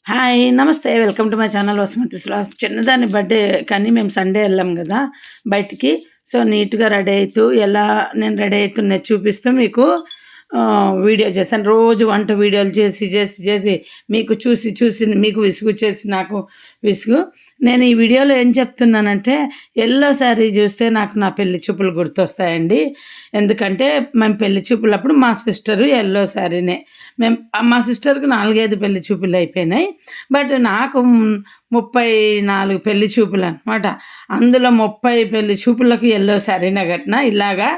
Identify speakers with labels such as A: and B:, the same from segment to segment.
A: Hi! నమస్తే. Welcome to my channel Vasumathi శ్లాస్. చిన్నదాని బర్త్‌డే కానీ మేము సండే ఎళ్ళాం గదా! బయటికి. సో, నీట్‌గా రెడీ అయితూ ఎలా నేను రెడీ అయితున్నది చూపిస్తూ మీకు వీడియో చేశాను. రోజు వంట వీడియోలు చేసి మీకు చూసి మీకు విసుగొచ్చేసి నాకు విసుగు. నేను ఈ వీడియోలో ఏం చెప్తున్నానంటే యెల్లో శారీ చూస్తే నాకు నా పెళ్లి చూపులు గుర్తొస్తాయండి. ఎందుకంటే మేము పెళ్లి చూపులప్పుడు మా సిస్టరు యెల్లో శారీనే. మా సిస్టర్‌కి 4, 5 పెళ్లి చూపులయిపోయినాయి. బట్ నాకు 34 పెళ్లి చూపులనమాట. అందులో 30 పెళ్లి చూపులకు యెల్లో శారీనే కట్టినా. ఇలాగా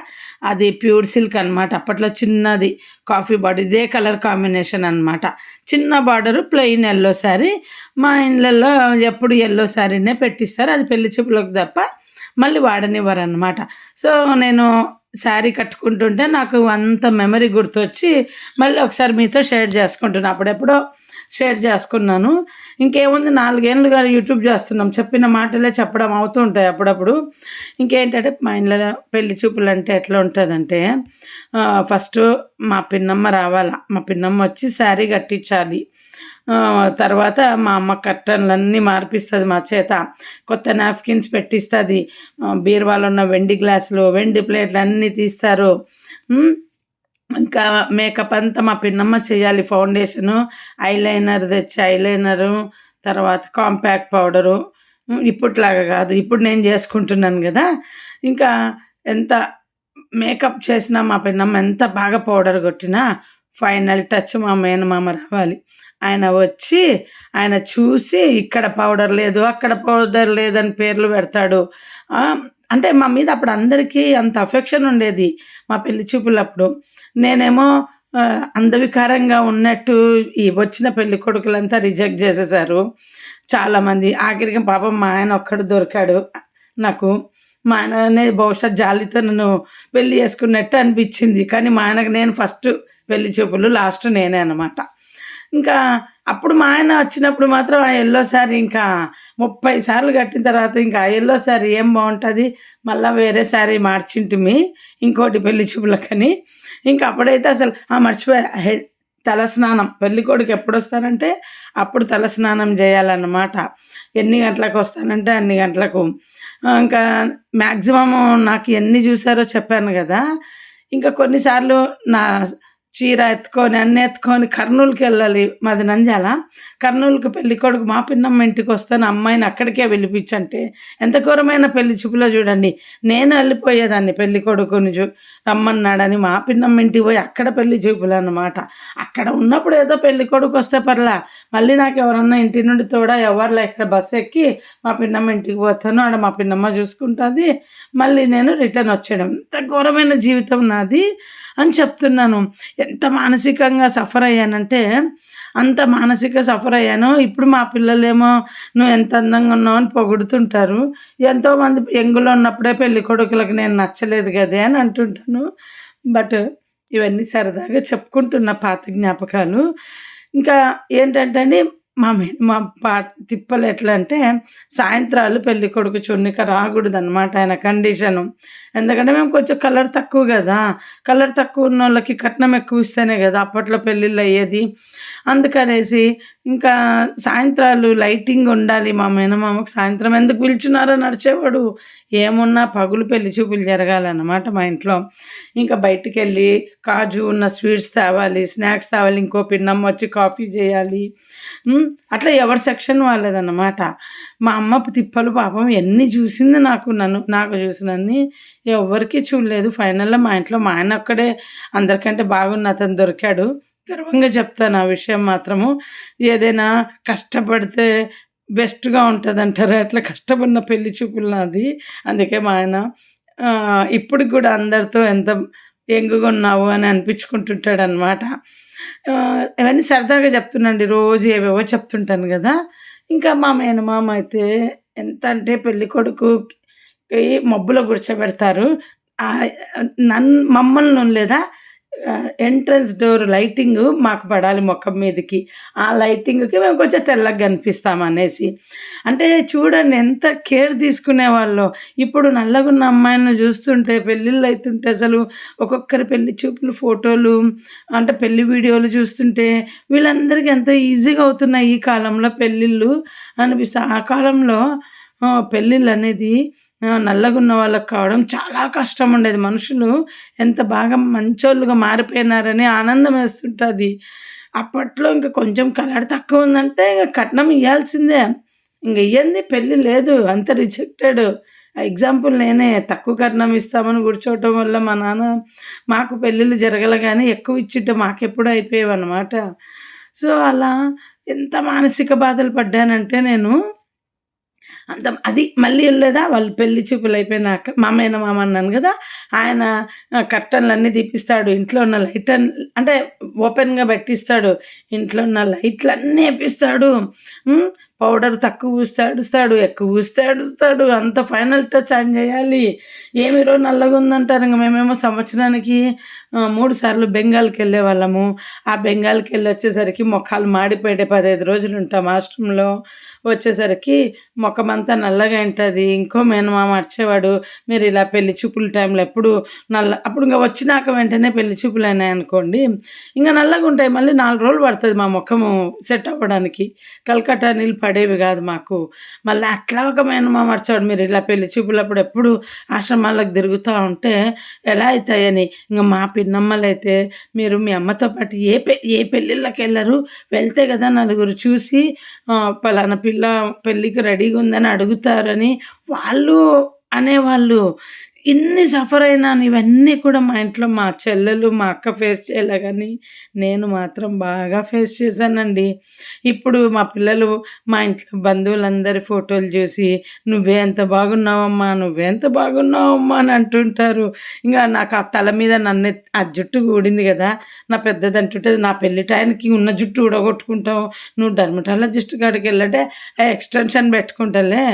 A: అది ప్యూర్ సిల్క్ అనమాట. అప్పట్లో చిన్నది కాఫీ బార్డర్ ఇదే కలర్ కాంబినేషన్ అనమాట. చిన్న బార్డరు ప్లెయిన్ యెల్లో శారీ. మా ఇళ్ళల్లో ఎప్పుడు యెల్లో శారీనే పెట్టిస్తారు. అది పెళ్లి చూపులకు తప్ప మళ్ళీ వాడనివ్వరనమాట. సో, నేను శారీ కట్టుకుంటుంటే నాకు అంత మెమరీ గుర్తొచ్చి మళ్ళీ ఒకసారి మీతో షేర్ చేసుకుంటున్నా. అప్పుడెప్పుడో షేర్ చేసుకున్నాను. ఇంకేముంది 4 ఏళ్లుగా యూట్యూబ్ చేస్తున్నాం. చెప్పిన మాటలే చెప్పడం అవుతూ ఉంటాయి అప్పుడప్పుడు. ఇంకేంటంటే మా ఇండ్లలో పెళ్లి చూపులంటే ఎట్లా ఉంటదంటే ఫస్టు మా పిన్నమ్మ రావాల. మా పిన్నమ్మ వచ్చి శారీ కట్టించాలి. తర్వాత మా అమ్మ కర్టన్‌లన్నీ మార్పిస్తది మా చేత. కొత్త నాప్కిన్స్ పెట్టిస్తది. బీరువాలో ఉన్న వెండి గ్లాసులు, వెండి ప్లేట్లు అన్నీ తీస్తారు. హ్మ్. ఇంకా మేకప్ అంతా మా పిన్నమ్మ చేయాలి. ఫౌండేషను, ఐలైనర్ తెచ్చి ఐలైనరు, తర్వాత కాంపాక్ట్ పౌడరు. ఇప్పట్లాగా కాదు. ఇప్పుడు నేను చేసుకుంటున్నాను గదా! ఇంకా ఎంత మేకప్ చేసినా మా పిన్నమ్మ ఎంత బాగా పౌడర్ కొట్టినా ఫైనల్ టచ్ మా మేనమామ రావాలి. ఆయన వచ్చి, ఆయన చూసి ఇక్కడ పౌడర్ లేదు, అక్కడ పౌడర్ లేదని పేర్లు పెడతాడు. అంటే మా మీద అప్పుడు అందరికీ అంత అఫెక్షన్ ఉండేది. మా పెళ్లి చూపులప్పుడు. నేనేమో అందవికారంగా ఉన్నట్టు ఈ వచ్చిన పెళ్లి కొడుకులంతా రిజెక్ట్ చేసేసారు చాలామంది. ఆఖరికి పాపం మా ఆయన ఒక్కడు దొరికాడు నాకు. మా ఆయననే బహుశా జాలితో నన్ను పెళ్లి చేసుకున్నట్టు అనిపించింది. కానీ మా ఆయనకు నేను ఫస్ట్ పెళ్లి చూపులు, లాస్ట్ నేనే అనమాట. ఇంకా అప్పుడు మా ఆయన వచ్చినప్పుడు మాత్రం ఆ యెల్లో శారీ ఇంకా 30 సార్లు కట్టిన తర్వాత ఇంకా ఆ యెల్లో శారీ ఏం బావుంటది. మళ్ళా వేరే శారీ మార్చింటిమి. ఇంకోటి పెళ్లి చూపులకని. ఇంక అప్పుడైతే అసలు మర్చిపోయా తలస్నానం. పెళ్ళికొడుకు ఎప్పుడొస్తానంటే అప్పుడు తలస్నానం జేయాలన్నమాట. ఎన్ని గంటలకొస్తానంటే అన్ని గంటలకు. ఇంకా మాక్సిమము నాకు ఎన్ని జూసారో చెప్పాను గదా! ఇంకా కొన్ని సార్లు నా చీర ఎత్తుకొని, అన్నీ ఎత్తుకొని కర్నూలుకెళ్ళాలి. మాది నంద్యాల. కర్నూలుకి పెళ్ళికొడుకు మా పిన్నమ్మ ఇంటికొస్తాను అమ్మాయిని అక్కడికే పిలిపిచ్చంటే ఎంత ఘోరమైన పెళ్లి చూపులో జూడండి. నేను ఎళ్ళిపోయేదాన్ని పెళ్ళికొడుకుని రమ్మన్నాడని మా పిన్నమ్మ ఇంటికి పోయి అక్కడ పెళ్లి చూపులన్నమాట. అక్కడ ఉన్నప్పుడు ఏదో పెళ్ళికొడుకొస్తే పర్లా. మళ్ళీ నాకెవరన్నా ఇంటి నుండి తోడా ఎవ్వరులే ఇక్కడ బస్సెక్కి మా పిన్నమ్మ ఇంటికి పోతాను. ఆడ మా పిన్నమ్మ చూసుకుంటది. మళ్ళీ నేను రిటర్న్ వచ్చేయడం. ఎంత ఘోరమైన జీవితం నాది అని చెప్తున్నాను. ఎంత మానసికంగా సఫర్ అయ్యానంటే, అంత మానసిక సఫర్ అయ్యాను. ఇప్పుడు మా పిల్లలేమో "నువ్వు ఎంత అందంగా ఉన్నావు" అని పొగుడుతుంటారు. ఎంతోమంది యంగ్‌లో ఉన్నప్పుడే పెళ్ళికొడుకులకి నేను నచ్చలేదు గదే అని అంటుంటాను. బట్ ఇవన్నీ సరదాగా చెప్పుకుంటున్న పాత జ్ఞాపకాలు. ఇంకా ఏంటంటే అండి, మా తిప్పలు ఎట్లా అంటే, సాయంత్రాలు పెళ్ళికొడుకు చున్నిక రాకూడదనమాట ఆయన కండిషను. ఎందుకంటే మేము కొంచెం కలర్ తక్కువ గదా! కలర్ తక్కువ ఉన్నోళ్ళకి కట్నం ఎక్కువ ఇస్తేనే గదా! అప్పట్లో పెళ్ళిళ్ళయ్యేది. అందుకనేసి ఇంకా సాయంత్రాలు లైటింగ్ ఉండాలి. మా మేనమామకు సాయంత్రం ఎందుకు పిలిచినారో నడిచేవాడు. ఏమున్నా పగులు పెళ్లి చూపులు జరగాలన్నమాట మా ఇంట్లో. ఇంకా బయటికెళ్ళి కాజు ఉన్న స్వీట్స్ తేవాలి, స్నాక్స్ తేవాలి. ఇంకో పిన్నమ్మ వచ్చి కాఫీ జేయాలి. అట్లా ఎవరి సెక్షన్ వాళ్ళదన్నమాట. మా అమ్మ తిప్పలు పాపం ఎన్ని చూసింది నాకు చూసినన్ని ఎవ్వరికీ చూడలేదు. ఫైనల్‌లో మా ఇంట్లో మా ఆయన ఒక్కడే అందరికంటే బాగున్న అతను దొరికాడు. గర్వంగా చెప్తాను ఆ విషయం మాత్రము. ఏదైనా కష్టపడితే బెస్ట్‌గా ఉంటదంటారు. అట్లా కష్టపడిన పెళ్లి చూపులు నాది. అందుకే మా ఆయన ఇప్పటికి గూడా అందరితో ఎంత యంగ్‌గున్నావు అని అనిపించుకుంటుంటాడనమాట. ఇవన్నీ సరదాగా చెప్తున్నానండి. రోజు ఏవేవో చెప్తుంటాను గదా! ఇంకా మా మేనమామ అయితే ఎంత అంటే పెళ్ళికొడుకుకి మబ్బులో కూర్చోబెడతారు. ఆహ్, మమ్మల్ని లేదా ఎంట్రన్స్ డోర్ లైటింగు మాకు పడాలి మొఖం మీదకి. ఆ లైటింగ్‌కి మేము కొంచెం తెల్లగా కనిపిస్తామనేసి. అంటే చూడండి ఎంత కేర్ తీసుకునేవాళ్ళో. ఇప్పుడు నల్లగున్న అమ్మాయిలని చూస్తుంటే పెళ్ళిళ్ళైతుంటే అసలు ఒక్కొక్కరి పెళ్లి చూపులు ఫోటోలు అంటే పెళ్లి వీడియోలు చూస్తుంటే వీళ్ళందరికీ ఎంత ఈజీగా అవుతున్నాయి ఈ కాలంలో పెళ్ళిళ్ళు అనిపిస్తాయి. ఆ కాలంలో పెళ్ళిళ్ళనేది నల్లగున్న వాళ్ళకి కావడం చాలా కష్టముండేది. మనుషులు ఎంత బాగా మంచోళ్ళుగా మారిపోయినారని ఆనందమేస్తుంటది. అప్పట్లో ఇంక కొంచెం కలర్ తక్కువుందంటే ఇంక కట్నం ఇయ్యాల్సిందే. ఇంగ ఇయ్యంది పెళ్లి లేదు. అంత రిజెక్టెడ్. ఎగ్జాంపుల్ నేనే. తక్కువ కట్నం ఇస్తామని కూర్చోవటం వల్ల మా నాన్న మాకు పెళ్ళిళ్ళు జరగలే గానీ ఎక్కువ ఇచ్చుంటే మాకెప్పుడో అయిపోయేవన్నమాట. సో, అలా ఎంత మానసిక బాధలు పడ్డానంటే నేను అది మళ్ళీ ఎళ్ళేదా వాళ్ళు పెళ్లి చూపులయిపోయినాక మా మేనమామ అన్నాను గదా! ఆయన కర్టెన్‌లన్నీ తీపిస్తాడు. ఇంట్లో ఉన్న అంటే ఓపెన్‌గా పెట్టిస్తాడు. ఇంట్లో ఉన్న లైట్‌లన్నీ ఏపిస్తాడు. హ్మ్. పౌడర్ తక్కువ పూస్తే అడుస్తాడు. ఎక్కువ పూస్తే అడుస్తాడు. అంత ఫైనల్ టచ్ ఆయన జేయాలి. ఏమి ఈరోజు నల్లగుందంటారు. ఇంగ మేమేమో సంవత్సరానికి 3 సార్లు బెంగాల్‌కెళ్ళేవాళ్ళము. ఆ బెంగాల్‌కెళ్ళొచ్చేసరికి మొఖాలు మాడిపోయేటి 15 రోజులుంటాం ఆశ్రమంలో. వచ్చేసరికి మొఖమంతా నల్లగా ఉంటది. ఇంకో మేనమామ అరిచేవాడు, "మీరిలా పెళ్లి చూపుల టైంలో ఎప్పుడు అప్పుడు ఇంగ వచ్చినాక వెంటనే పెళ్లి చూపులయినాయనుకోండి, ఇంగ నల్లగుంటాయి. మళ్ళీ 4 రోజులు పడతది మా మొఖము సెట్ అవ్వడానికి. కల్కట్టా నీళ్ళు పడేవి గాదు మాకు. మళ్ళీ అట్లా ఒక మేనమామ అరిచేవాడు, "మీరిలా పెళ్లి చూపులప్పుడు ఎప్పుడు ఆశ్రమాలకు తిరుగుతా ఉంటే ఎలా అయితాయని." ఇంగ మా పిన్నమ్మలైతే, "మీరు మీ అమ్మతో పాటు ఏ పెళ్ళిళ్ళకెళ్లరు? వెళ్తే గదా నలుగురు చూసి పలానా పిల్ల పెళ్ళికి రెడీగుందని అడుగుతారని వాళ్ళు అనేవాళ్ళు. ఇన్ని సఫర్ అయినాను. ఇవన్నీ కూడా మా ఇంట్లో మా చెల్లెలు, మా అక్క ఫేస్ చేయలే గానీ, నేను మాత్రం బాగా ఫేస్ చేశానండి. ఇప్పుడు మా పిల్లలు మా ఇంట్లో బంధువులందరి ఫోటోలు జూసి, "నువ్వే ఎంత బాగున్నావమ్మా, నువ్వే ఎంత బాగున్నావమ్మా" అని అంటుంటారు. ఇంగ నాకు ఆ తల మీద ఆ జుట్టు ఊడింది గదా! నా పెద్దదంటుంటది, "నా పెళ్లి టయానికి ఉన్న జుట్టు ఊడగొట్టుకుంటావు. నువ్వు డర్మటాలజిస్ట్ కాడికెళ్ళంటే, ఎక్స్‌టెన్షన్ బెట్టుకుంటాలే"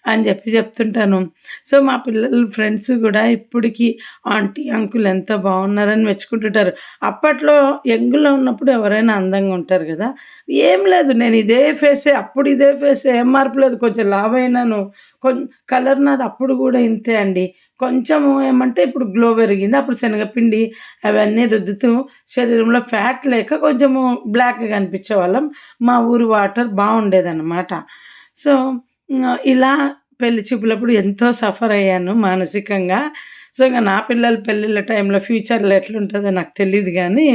A: అని చెప్తుంటాను. సో, మా పిల్లలు ఫ్రెండ్స్ గూడా ఇప్పటికి ఆంటీ, అంకుల్ ఎంత బావున్నారని మెచ్చుకుంటుంటారు. అప్పట్లో యంగ్‌లో ఉన్నప్పుడు ఎవరైనా అందంగా ఉంటారు గదా! ఏం లేదు నేను ఇదే ఫేసే, అప్పుడు ఇదే ఫేసే ఏం మార్పు లేదు. కొంచెం లావయినాను. కొం కలర్ నాది అప్పుడు గూడా ఇంతే అండి. కొంచెము ఏమంటే ఇప్పుడు గ్లో పెరిగింది. అప్పుడు శనగపిండి అవన్నీ రుద్దుతూ శరీరంలో ఫ్యాట్ లేక కొంచెము బ్లాక్‌గా కనిపించేవాళ్ళం. మా ఊరి వాటర్ బావుండేదనమాట. సో, ఇలా పెళ్లి చూపులప్పుడు ఎంతో సఫర్ అయ్యాను మానసికంగా. సో, ఇంగ నా పిల్లల పెళ్ళిళ్ళ టైంలో ఫ్యూచర్‌లో ఎట్లుంటదో నాకు తెలీదు గానీ,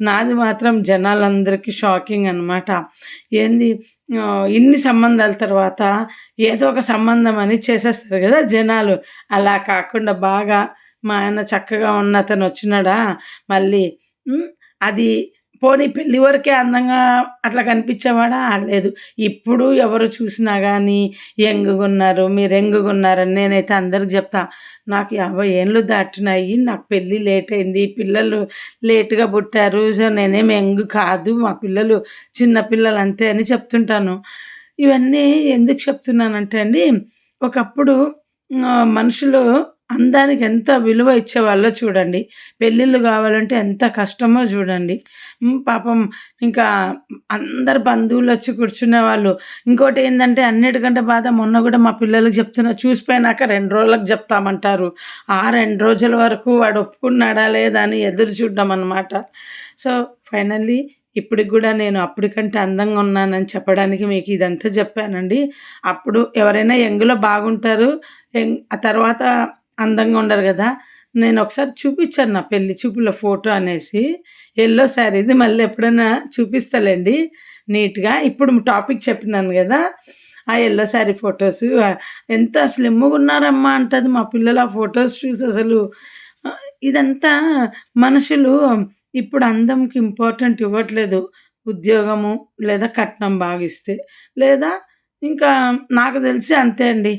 A: నాది మాత్రం జనాలందరికీ షాకింగ్ అనమాట. ఏంది ఇన్ని సంబంధాల తర్వాత ఏదో ఒక సంబంధం అని చేసేస్తారు గదా జనాలు. అలా కాకుండా బాగా మా ఆయన చక్కగా ఉన్న అతనొచ్చినాడా మళ్ళీ హ్మ్. అది పోనీ పెళ్లి వరకే అందంగా అట్లా కనిపించేవాడా? లేదు. ఇప్పుడు ఎవరు చూసినా గానీ యంగ్‌గున్నారు, మీరు యంగ్‌గున్నారని నేనైతే అందరికి జెప్తా. నాకు 50 ఏండ్లు దాటినాయి. నాకు పెళ్లి లేట్ అయింది. పిల్లలు లేట్‌గా పుట్టారు. సో, నేనేమి యంగ్ కాదు. మా పిల్లలు చిన్న పిల్లలు అంతే అని చెప్తుంటాను. ఇవన్నీ ఎందుకు చెప్తున్నానంటే అండి, ఒకప్పుడు మనుషులు అందానికి ఎంత విలువ ఇచ్చేవాళ్ళో చూడండి. పెళ్ళిళ్ళు గావాలంటే ఎంత కష్టమో జూడండి. పాపం ఇంకా అందరు బంధువులొచ్చి కూర్చునేవాళ్ళు. ఇంకోటేందంటే అన్నిటికంటే బాధ మొన్న గూడా మా పిల్లలకి చెప్తున్నా చూసిపోయినాక 2 రోజులకు జెప్తామంటారు. ఆ 2 రోజుల వరకు వాడు ఒప్పుకున్నాడా లేదా అని ఎదురు చూడ్డం అన్నమాట. సో, ఫైనల్లీ ఇప్పటికి గూడా నేను అప్పటికంటే అందంగా ఉన్నానని చెప్పడానికి మీకు ఇదంతా జెప్పానండి. అప్పుడు ఎవరైనా యంగ్‌లో బాగుంటారు. ఆ తర్వాత అందంగా ఉండరు గదా! నేనొకసారి చూపిచ్చాను నా పెళ్లి చూపుల ఫోటో అనేసి. యెల్లో శారీది మళ్ళీ ఎప్పుడైనా చూపిస్తాలెండి నీట్‌గా. ఇప్పుడు టాపిక్ చెప్పినాను గదా! ఆ యెల్లో శారీ ఫోటోసు ఎంత స్లిమ్‌గున్నారమ్మా అంటది మా పిల్లలు ఆ ఫోటోస్ చూసి అసలు. ఇదంతా మనుషులు ఇప్పుడు అందంకి ఇంపార్టెంట్ ఇవ్వట్లేదు. ఉద్యోగము లేదా కట్నం బాగిస్తే. లేదా ఇంకా నాకు తెలిసి అంతే అండి.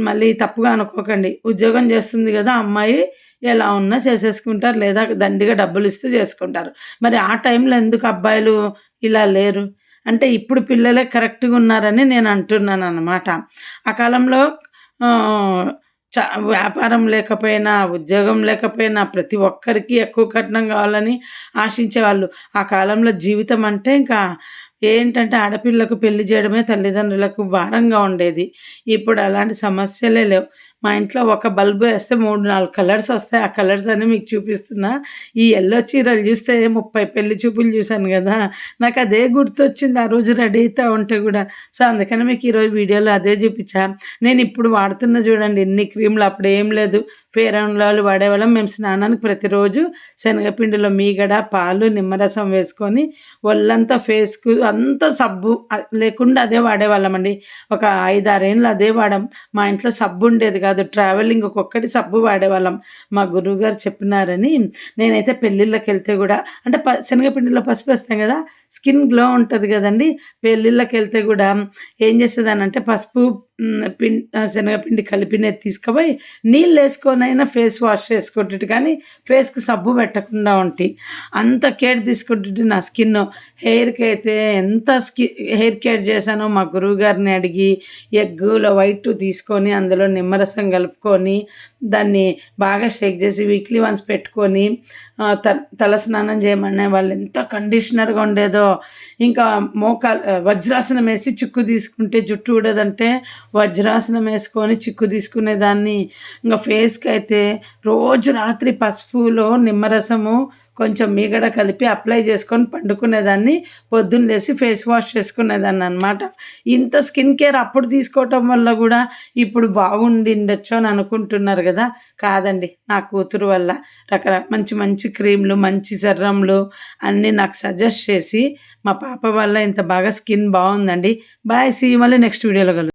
A: మళ్ళీ తప్పుగా అనుకోకండి. ఉద్యోగం చేస్తుంది గదా! అమ్మాయి ఎలా ఉన్నా చేసేసుకుంటారు. లేదా దండిగా డబ్బులిస్తే చేసుకుంటారు. మరి ఆ టైంలో ఎందుకు అబ్బాయిలు ఇలా లేరు? అంటే ఇప్పుడు పిల్లలే కరెక్ట్‌గున్నారని నేను అంటున్నాననమాట. ఆ కాలంలో ఆహ్, వ్యాపారం లేకపోయినా, ఉద్యోగం లేకపోయినా ప్రతి ఒక్కరికి ఎక్కువ కట్నం కావాలని ఆశించేవాళ్ళు. ఆ కాలంలో జీవితం అంటే ఇంకా ఏంటంటే ఆడపిల్లకు పెళ్లి చేయడమే తల్లిదండ్రులకు భారంగా ఉండేది. ఇప్పుడు అలాంటి సమస్యలే లేవు. మా ఇంట్లో ఒక బల్బు ఏస్తే 3, 4 కలర్స్ వస్తాయి. ఆ కలర్స్ అన్నీ మీకు చూపిస్తున్నా. ఈ యెల్లో చీరలు చూస్తే 30 పెళ్లి చూపులు చూసాను గదా! నాకదే గుర్తొచ్చింది ఆ రోజు రెడీ అయితా ఉంటే గూడా. సో, అందుకని మీకు ఈరోజు వీడియోలో అదే చూపిచ్చా. నేనిప్పుడు వాడుతున్న చూడండి ఎన్ని క్రీములు అప్పుడేం లేదు. ఫెయిర్ అండ్ లవ్లీ వాడేవాళ్ళం. మేము స్నానానికి ప్రతిరోజు శనగపిండిలో మీగడ, పాలు, నిమ్మరసం వేసుకొని ఒళ్ళంతా ఫేస్‌కు అంతా సబ్బు లేకుండా అదే వాడేవాళ్ళమండి. ఒక 5, 6 ఏండ్లు అదే వాడాం. మా ఇంట్లో సబ్బు ఉండేది కాదు. ట్రావెలింగ్ ఒక్కొక్కటి సబ్బు వాడేవాళ్ళం. మా గురువుగారు చెప్పినారని నేనైతే పెళ్ళిళ్ళకెళ్తే గూడా అంటే శనగపిండిలో పసుపేస్తాం గదా! స్కిన్ గ్లో ఉంటది గదండీ! పెళ్ళిళ్ళకెళ్తే గూడా ఏం చేసేదాన్నంటే పసుపు శనగపిండి కలిపినది తీసుకుపోయి నీళ్ళేసుకొనైనా ఫేస్ వాష్ చేసుకుంటుటి కానీ ఫేస్‌కి సబ్బు పెట్టకుండా ఉంటి. అంత కేర్ తీసుకుంటుంటే నా స్కిన్ను. హెయిర్‌కైతే ఎంత హెయిర్ కేర్ చేశానో మా గురువుగారిని అడిగి ఎగ్గులో వైట్ తీసుకొని అందులో నిమ్మరసం కలుపుకొని దాన్ని బాగా షేక్ చేసి వీక్లీ వన్స్ పెట్టుకొని తల స్నానం చేయమనేవాళ్ళు. ఎంత కండిషనర్‌గా ఉండేదో. ఇంకా వజ్రాసనం ఏసి చిక్కు తీసుకుంటే జుట్టు ఊడదంటే వజ్రాసనం ఏసుకొని చిక్కు తీసుకునేదాన్ని. ఇంగ ఫేస్‌కైతే రోజు రాత్రి పసుపులో నిమ్మరసము, కొంచెం మీగడ కలిపి అప్లై చేసుకొని పండుకునేదాన్ని. పొద్దున్న లేసి ఫేస్ వాష్ చేసుకునేదాన్ననమాట. ఇంత స్కిన్ కేర్ అప్పుడు తీసుకోవటం వల్ల గూడా ఇప్పుడు బాగుండిండొచ్చు అని అనుకుంటున్నారు గదా! కాదండి. నా కూతురు వల్ల మంచి మంచి క్రీమ్‌లు, మంచి సెరమ్‌లు అన్నీ నాకు సజెస్ట్ చేసి మా పాప వల్ల ఇంత బాగా స్కిన్ బావుందండి. బాయ్. సీ యూ మళ్ళీ నెక్స్ట్ వీడియోలో